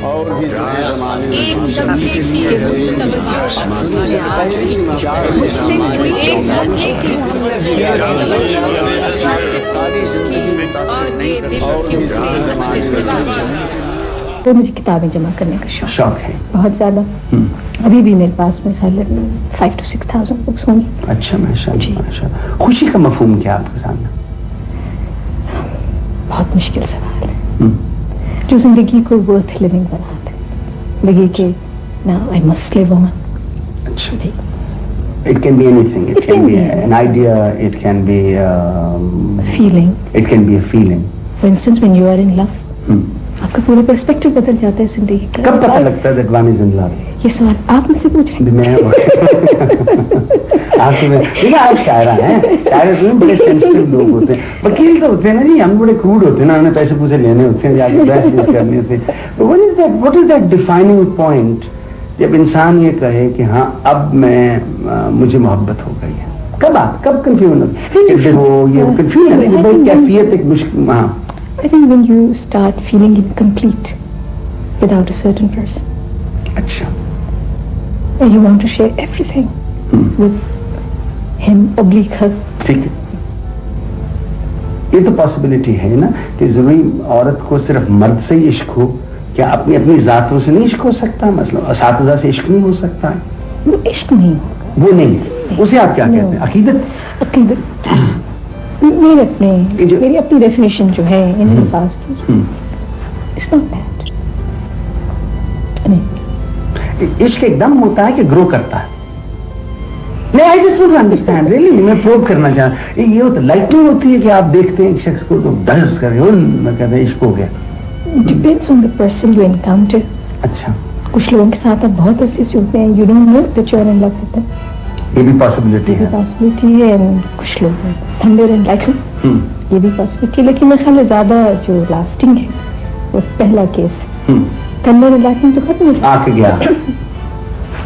اور بھی زمانے تو مجھے کتابیں جمع کرنے کا شوق ہے بہت زیادہ. ابھی بھی میرے پاس میں خیال 5,000 to 6,000 بکس ہوں گی. اچھا ماشاء اللہ ماشاء اللہ. خوشی کا مفہوم کیا آپ کے سامنے؟ بہت مشکل سوال ہے جو زندگی کو ورتھ لیونگ بنا دے. لگے کہ نا آئی مسٹ لیو آن. اچھا. It can be anything. It can be an idea. It can be feeling. It can be a feeling. For instance, when you are in love, آپ کا پورا پرسپیکٹو بدل جاتا ہے زندگی کا. کب پتہ لگتا ہے that one is in love؟ یہ سوال آپ مجھ سے پوچھ رہے ہیں. آپ شاعرہ ہیں، شاعر بڑے سینسٹیو لوگ ہوتے ہیں. وکیل تو ہوتے ہیں نا جی، ہم بڑے کروڈ ہوتے ہیں نا، ہمیں پیسے پوسے لینے ہوتے ہیں، جا کے بحث بحث کرنی ہوتی ہے. What is that defining point جب انسان یہ کہے کہ ہاں اب مجھے محبت ہو گئی ہے؟ کب کنفیوژن ہو یہ کنفیوژن کیفیت ایک مشکل. ہاں I think when you start feeling incomplete without a certain person. اچھا. And you want to share everything with him oblique her. ٹھیک ہے. یہ تو پاسبلٹی ہے نا کہ ضروری عورت کو صرف مرد سے ہی عشق ہو؟ کیا اپنی ذاتوں سے نہیں عشق ہو سکتا؟ مثلا اساتذہ سے عشق نہیں ہو سکتا ہے؟ وہ عشق نہیں ہوگا. وہ نہیں، اسے آپ کیا کہتے ہیں؟ عقیدت. میری اپنی ڈیفینیشن جو ہے ان الفاظ کی. It's not that. عشق ایک دم ہوتا ہے کہ گرو کرتا ہے. نہیں I just don't understand really. میں پروب کرنا چاہتا یہ ہوتا لائٹنگ ہوتی ہے کہ آپ دیکھتے ہیں ایک شخص کو تو ڈز کر میں کہتے ہیں عشق ہو گیا. Depends on the person you encounter. اچھا. کچھ لوگوں کے ساتھ آپ بہت عرصے سے ہوتے ہیں, you don't know that you are in love with them. یہ بھی پاسبلٹی ہے. پاسبلٹی ہے. کچھ لوگ تھنڈر اینڈ لائٹنگ, یہ بھی پاسبلٹی ہے. لیکن میرے خیال ہے زیادہ جو لاسٹنگ ہے وہ پہلا کیس ہے. تھنڈر اینڈ لائٹنگ تو ختم ہو آ کے گیا.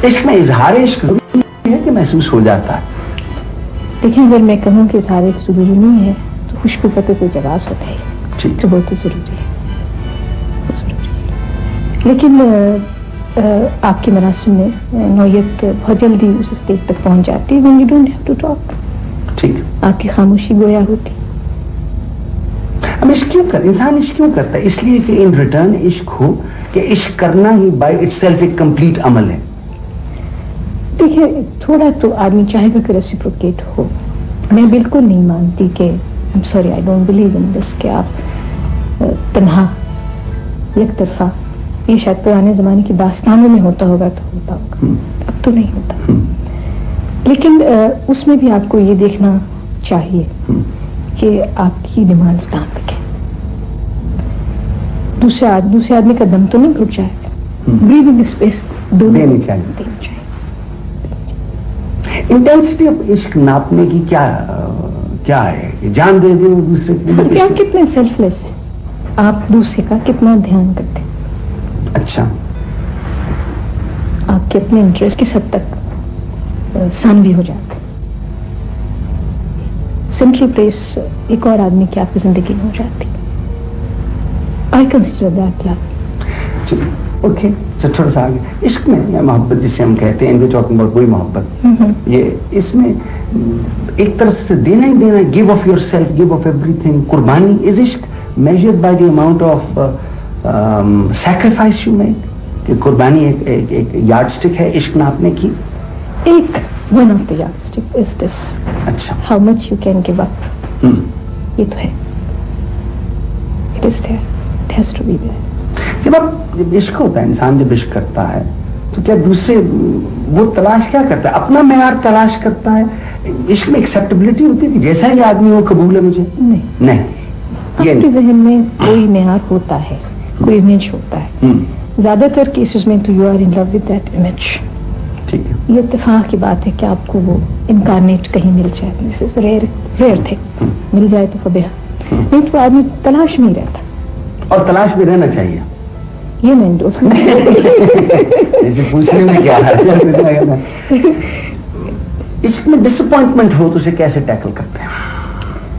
عشق میں اظہار عشق ضروری ہے کہ محسوس ہو جاتا ہے؟ دیکھیں اگر میں کہوں کہ اظہار عشق ضروری نہیں ہے تو خوشبو کا تو کوئی جواز ہوتا ہے, تو وہ تو ضروری ہے. لیکن آپ کے مراسم میں نوعیت بہت جلدی اس اسٹیج تک پہنچ جاتی ہے when you don't have to talk. ٹھیک. آپ کی خاموشی گویا ہوتی. اب عشق کیوں انسان عشق کیوں کرتا ہے؟ اس لیے کہ ان ریٹرن عشق ہو, کہ عشق کرنا ہی بائی اٹ سیلف ایک کمپلیٹ عمل ہے. دیکھیے تھوڑا تو آدمی چاہے گا کہ ریسیپروکیٹ ہو. میں بالکل نہیں مانتی کہ I'm sorry I don't believe in this کہ آپ تنہا یک طرفہ, یہ شاید پرانے زمانے کی داستانوں میں ہوتا ہوگا تو ہوتا ہوگا, اب تو نہیں ہوتا. لیکن اس میں بھی آپ کو یہ دیکھنا چاہیے کہ آپ کی ڈیمانڈس کہاں تک ہے. دوسرے آدمی کا دم تو نہیں گھٹ جائے گا. بریدنگ اسپیس دینی چاہیے. انٹینسٹی آف عشق ناپنے کی کیا ہے؟ جان دے دیں دوسرے کو. آپ کتنے سیلف لیس ہیں, آپ دوسرے کا کتنا دھیان کرتے ہیں. اچھا. آپ کے اپنے انٹرسٹ کس حد تک ثانوی ہو جاتے. سینٹرل پلیس ایک اور آدمی کی آپ کی زندگی میں ہو جاتی. I consider that love. Okay تھوڑا سا آگے عشق میں محبت جسے ہم کہتے ہیں, ٹاکنگ اباؤٹ وہی محبت, یہ اس میں ایک طرف سے دینا ہی دینا, give of your self, give of every thing. قربانی از عشق measured by the amount of sacrifice you make, کہ قربانی ایک یارڈ اسٹک ہے عشق ناپنے کی. ایک one of the yardstick is this. اچھا. How much you can give up. یہ تو ہے, it is there, it has to be there. جب عشق ہوتا ہے, انسان جب عشق کرتا ہے تو کیا دوسرے وہ تلاش کیا کرتا ہے؟ اپنا معیار تلاش کرتا ہے. عشق میں ایکسیپٹیبلٹی ہوتی ہے کہ جیسا ہی آدمی وہ قبول ہے مجھے؟ نہیں. آپ کے ذہن میں کوئی معیار ہوتا ہے, کوئی امیج ہوتا ہے. زیادہ تر کیسز میں تو you are in love with that image. ٹھیک ہے. یہ اتفاق کی بات ہے کہ آپ کو وہ انکارنیٹ کہیں مل جائے. دس از ریئر تھے, مل جائے تو فبیہ, نہیں تو آدمی تلاش میں ہی رہتا. اور تلاش میں رہنا چاہیے. یہ میں دوست پوچھنے میں کیا ہے. عشق میں ڈس اپوائنٹمنٹ ہو تو اسے کیسے ٹیکل کرتے ہیں؟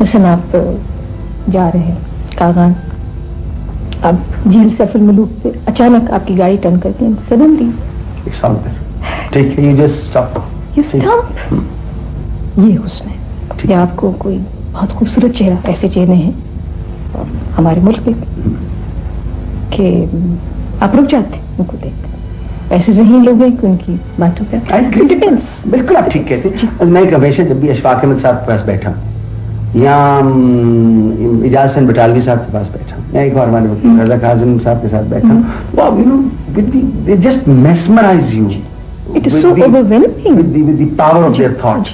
مثلا آپ جا رہے ہیں کاغان، اب جھیل سیف الملوک پہ اچانک آپ کی گاڑی ٹرن کرتی ہے، سڈنلی ٹھیک ہے، you just stop, you stop. یہ حسن ہے کہ آپ کو کوئی بہت خوبصورت چہرہ، ایسے چہرے ہیں ہمارے ملک میں کہ آپ رک جاتے ہیں ان کو دیکھ کر، ایسے ذہین لوگ ہیں کہ ان کی باتوں پہ ڈیپینڈس۔ بالکل آپ ٹھیک کہتے ہیں۔ میں ہمیشہ جب بھی اشفاق احمد صاحب کے پاس بیٹھا ہوں یا اجاز حسین بٹالوی صاحب کے پاس بیٹھا ہوں یا ایک اور ہمارے وکیل رضا کاظم صاحب کے ساتھ بیٹھا ہوں، وہ you know they just mesmerize you. It is so overwhelming with the power of their thought.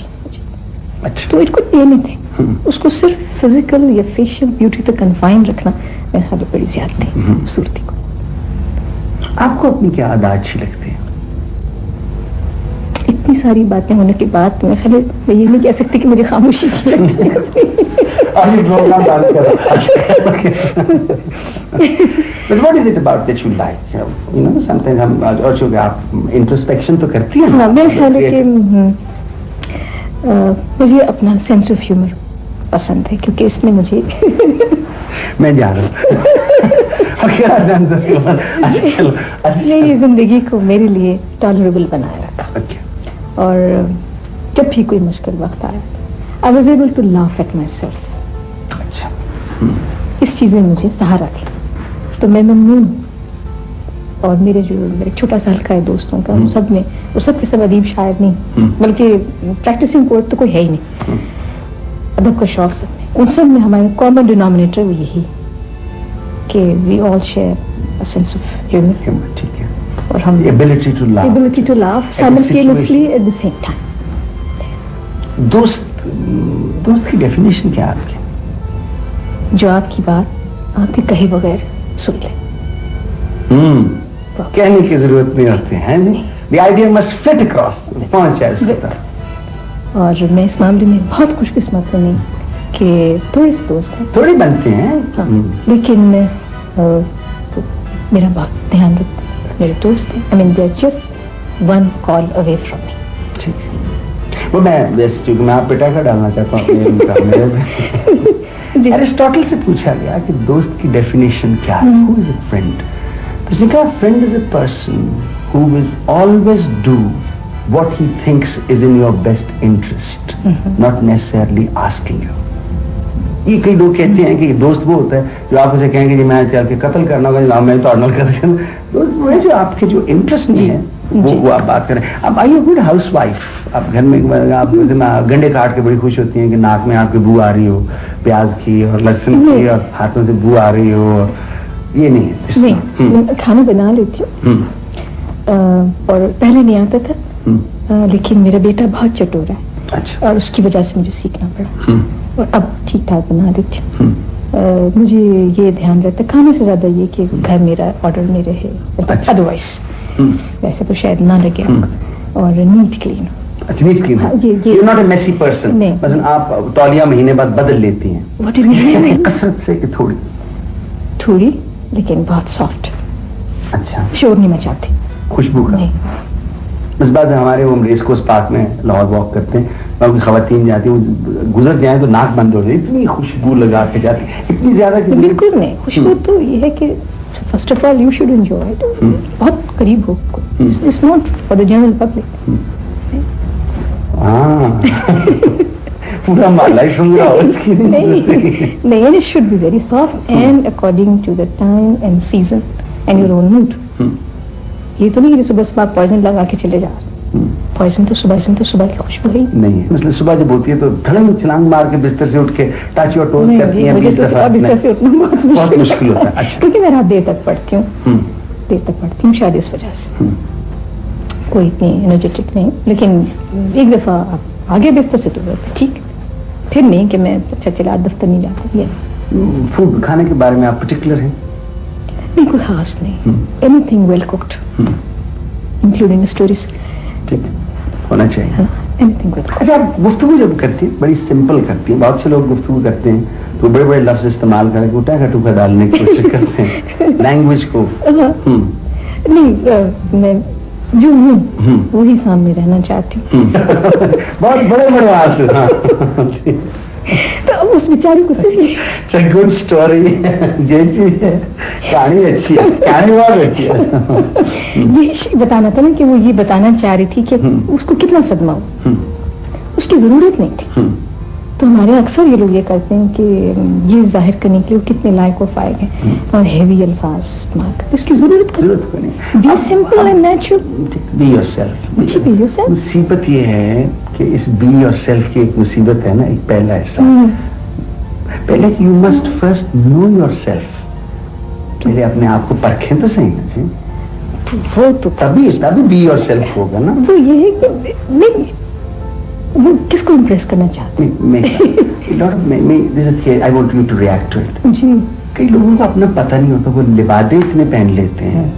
تو it could be anything. اس کو صرف فزیکل یا فیشل بیوٹی تک کنفائن رکھنا میرے خیال میں بڑی زیادتی ہے خوبصورتی کو۔ آپ کو اپنی کیا عادات اچھی لگتی ہے؟ اتنی ساری باتیں ہونے کے بعد میں خیال میں یہ نہیں کہہ سکتی کہ مجھے خاموشی اچھی لگتی ہے۔ But what is it about that you like? You know, sometimes ہم اور چونکہ آپ انٹروسپیکشن تو کرتی ہیں۔ ہاں، میرا خیال ہے کہ مجھے اپنا سینس آف ہیومر پسند ہے، کیونکہ اس نے مجھے میں جا رہا ہوں میری زندگی کو میرے لیے ٹالریبل بنائے رکھا، اور جب بھی کوئی مشکل وقت آیا I was able to laugh at myself. اچھا، اس چیز نے مجھے سہارا دیا، تو میں ممنون ہوں اور میرے جو میرے چھوٹا سا حلقہ ہے دوستوں کا وہ سب میں وہ سب کے سب ادیب شاعر نہیں بلکہ پریکٹسنگ پوئٹ تو کوئی ہے ہی نہیں. ادب کا شوق سب میں ان سب میں ہمارے کامن ڈینامینیٹر وہ یہی کہ we all share a sense of humour. ٹھیک ہے. اور ہم ability to laugh. ability to laugh simultaneously at the same time. دوست کی ڈیفینیشن کیا آپ کی؟ جو آپ کی بات آپ کے کہے بغیر سن لے. کہنے کی ضرورت نہیں ہوتی ہے. The idea must fit across. پہنچ جائے اس تک. اور میں اس معاملے میں بہت خوش قسمت ہوں کہ تھوڑے سے دوست ہیں تھوڑے بنتے ہیں لیکن میرا بہت دھیان رکھتے میرے دوست ہیں. I mean they're just one call away from me. ٹھیک ہے. وہ میں چونکہ میں آپ پہ ٹیکا ڈالنا چاہتا ہوں. ایرسٹوٹل سے پوچھا گیا کہ دوست کی ڈیفینیشن کیا ہے. Who is a friend? اس نے کہا friend is a person who will always do what he thinks is in your best interest, not necessarily asking you. یہ کئی لوگ کہتے ہیں کہ دوست وہ ہوتا ہے جو آپ اسے کہیں گے جی میں چل کے قتل کرنا ہوگا میں تو قتل کرنا. دوست وہ ہے جو آپ کے جو انٹرسٹ نہیں ہے وہ آپ بات کریں. اب آئیے گڈ ہاؤس وائف آپ گھر میں آپ گنڈے کاٹ کے بڑی خوش ہوتی ہیں کہ ناک میں آپ کی بو آ رہی ہو پیاز کی اور لہسن کی اور ہاتھوں سے بو آ رہی ہو. یہ نہیں ہے. نہیں کھانا بنا لیتی ہوں اور پہلے نہیں آتا تھا لیکن میرا بیٹا بہت چٹورا ہے. اچھا. اور اس کی وجہ سے مجھے سیکھنا پڑا اور اب ٹھیک ٹھاک بنا لیتی ہوں. مجھے یہ دھیان رہتا ہے کھانے سے زیادہ یہ کہ گھر میرا آرڈر میں رہے. ادروائز ویسے تو شاید نہ لگے اور نیٹ کلین. اچھا neat clean. You're not a messy person. مثلا آپ تولیہ مہینے بعد بدل لیتی ہیں. کثرت سے کہ تھوڑی لیکن بہت سافٹ. اچھا. شور نہیں مچاتی. خوشبو کا. اس بات ہمارے وہ ریس کورس پارک میں لاہور واک کرتے ہیں وہاں کی خواتین جاتی ہیں گزر جائیں تو ناک بند ہو جاتی اتنی خوشبو لگا کے جاتی اتنی زیادہ. بالکل نہیں. خوشبو تو یہ ہے کہ first of all you should enjoy it. بہت قریب ہو. It's not for the general public. پورا مالا سن رہا اس کی نہیں. It should be very soft and according to the time and season and your own mood. یہ تو نہیں کہ صبح صبح پوائزن لگا کے چلے جا رہے. پوائزن تو صبح کی خوشبو ہی نہیں ہے. مثلا صبح جب ہوتی ہے تو دھڑنگ چھلانگ مار کے بستر سے اٹھ کے ٹچ اور ٹوز کرتی ہیں. بستر سے اٹھنا بہت مشکل ہوتا ہے. اچھا. کیونکہ میں رات دیر تک پڑھتی ہوں شاید اس وجہ سے کوئی اتنی انرجیٹک نہیں. لیکن ایک دفعہ آپ آگے بستر سے تو ٹھیک پھر نہیں کہ میں اچھا چلا دفتر نہیں جاتا. فوڈ کھانے کے بارے میں آپ پرٹیکولر ہیں؟ بالکل خاص نہیں. Anything well cooked including stories. ٹھیک ہونا چاہیے. اچھا آپ گفتگو جب کرتی ہیں بڑی سمپل کرتی ہیں. بہت سے لوگ گفتگو کرتے ہیں تو بڑے بڑے لفظ استعمال کر کے ٹیکا ٹوکا ڈالنے کی کوشش کرتے ہیں لینگویج کو. نہیں میں جو ہوں وہی سامنے رہنا چاہتی ہوں. بہت بڑے بڑے حاصل. تو اس بیچاری کو گڈ اسٹوری جیسی ہے کہانی اچھی ہے. کہانی بہت اچھی ہے. یہ بتانا تھا نا کہ وہ یہ بتانا چاہ رہی تھی کہ اس کو کتنا صدمہ ہو. اس کی ضرورت نہیں تھی. تو ہمارے اکثر یہ لوگ یہ کرتے ہیں کہ یہ ظاہر کرنے کے لیے کتنے لائق و فائق ہیں اور ہیوی الفاظ استعمال کرتے. اس کی ضرورت نہیں. Be simple and natural. Be yourself. مصیبت یہ ہے کہ اس بی یور سیلف کی ایک مصیبت ہے نا. ایک پہلا حصہ پہلے کہ you must first know yourself. پہلے اپنے آپ کو پرکھیں تو صحیح نا جی. وہ تو تبھی بی یور سیلف ہوگا نا. وہ یہ ہے کہ نہیں وہ کس کو امپریس کرنا چاہتے ہیں. جی کئی لوگوں کو اپنا پتہ نہیں ہوتا. وہ لبادے اتنے پہن لیتے ہیں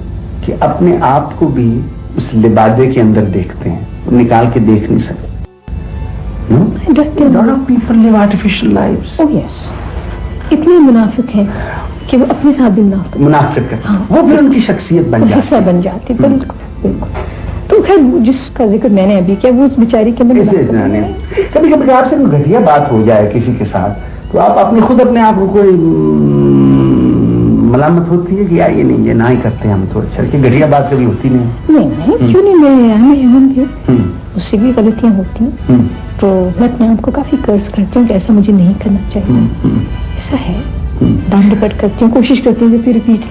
کہ اپنے آپ کو بھی اس لبادے کے اندر دیکھتے ہیں. نکال کے دیکھ نہیں سکتے. اتنے منافق ہیں کہ وہ اپنے ساتھ بھی منافق کرتے. وہ پھر ان کی شخصیت بن جاتی حصہ بن جاتی. بالکل. تو خیر جس کا ذکر میں نے ابھی کیا وہ اس بیچاری کے اندر کبھی کبھی آپ سے کوئی گھٹیا بات ہو جائے کسی کے ساتھ تو آپ اپنے آپ کو کوئی ملامت ہوتی ہے کہ یہ نہیں یہ نہ ہی کرتے ہم تو. اچھا کہ گھٹیا بات کبھی ہوتی نہیں. کیوں نہیں. میں اس سے بھی غلطیاں ہوتی ہیں تو میں اپنے آپ کو کافی قرض کرتی ہوں کہ ایسا مجھے نہیں کرنا چاہیے. ایسا ہے ڈانٹ ڈپٹ کرتی ہوں کوشش کرتی ہوں کہ پھر repeat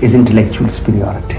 his intellectual superiority.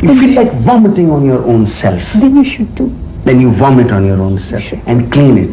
You feel like vomiting on your own self. Then you should do. Then you vomit on your own self and clean it.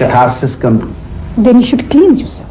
catharsis come. Then you should cleanse yourself.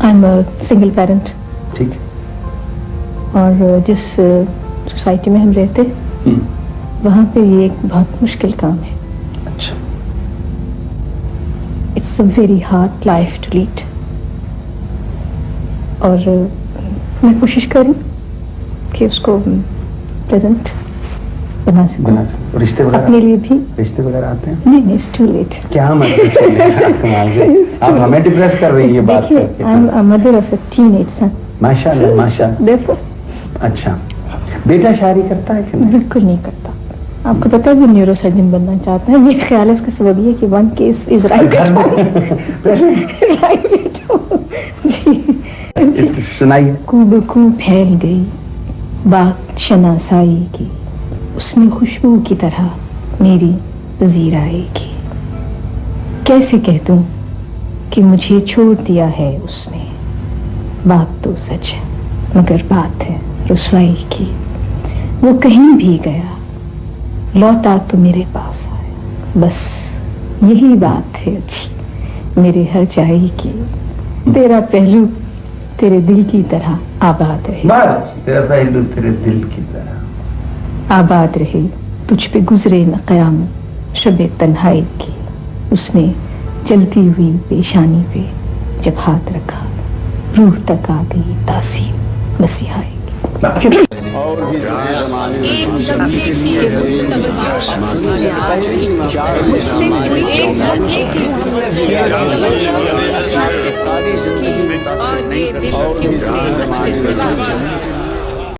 I'm a single parent. ٹھیک ہے. اور جس society میں ہم رہتے وہاں پہ یہ ایک بہت مشکل کام ہے. اچھا. It's a very hard life to lead. اور میں کوشش کروں کہ اس کو پریزنٹ بنا سکوں. رشتے وغیرہ اپنے لیے بھی. رشتے وغیرہ آتے ہیں؟ نہیں اٹس ٹو لیٹ. کیا مطلب آپ ہمیں ڈپریس کر رہی ہیں یہ بات کر کے. Mother of a teenage son. ماشاء اللہ ماشاء اللہ. دیکھو. اچھا. بیٹا شاعری کرتا ہے کہ نہیں؟ بالکل نہیں کرتا. آپ کو پتا ہے وہ نیورو سرجن بننا چاہتا ہے. یہ خیال ہے اس کا سبب یہ کہ ون کیس از رائٹ. سنائیے. کو بکو پھیل گئی بات شناسائی کی، اس نے خوشبو کی طرح میری پذیر آئے گی. کیسے کہہ دوں کہ مجھے چھوڑ دیا ہے اس نے. بات تو سچ ہے مگر بات ہے رسوائی کی. وہ کہیں بھی گیا لوٹا تو میرے پاس آیا. بس یہی بات ہے اچھی میرے ہر چاہی کی. تیرا پہلو تیرے دل کی طرح آباد رہے. تیرا پہلو تیرے دل کی طرح آباد رہے. تجھ پہ گزرے نہ قیامت شب تنہائی کی. اس نے چلتی ہوئی پیشانی پہ جب ہاتھ رکھا روح تک آ گئی تاثیر مسیحائی کی. اور بھی زمانے میں